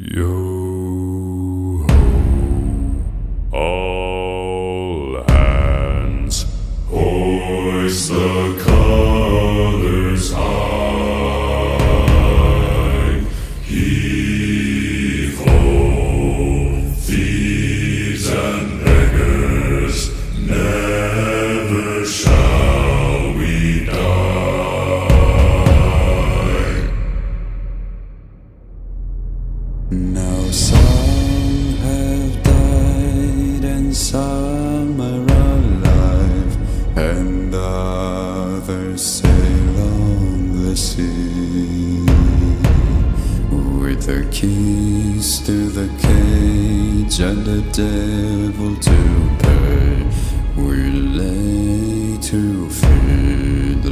Yo ho, all hands, hoist the colors high. Heave ho, thieves and beggars, never shall we die. Now some have died and some are alive, and others sail on the sea. With the keys to the cage and the devil to pay, we lay to fear.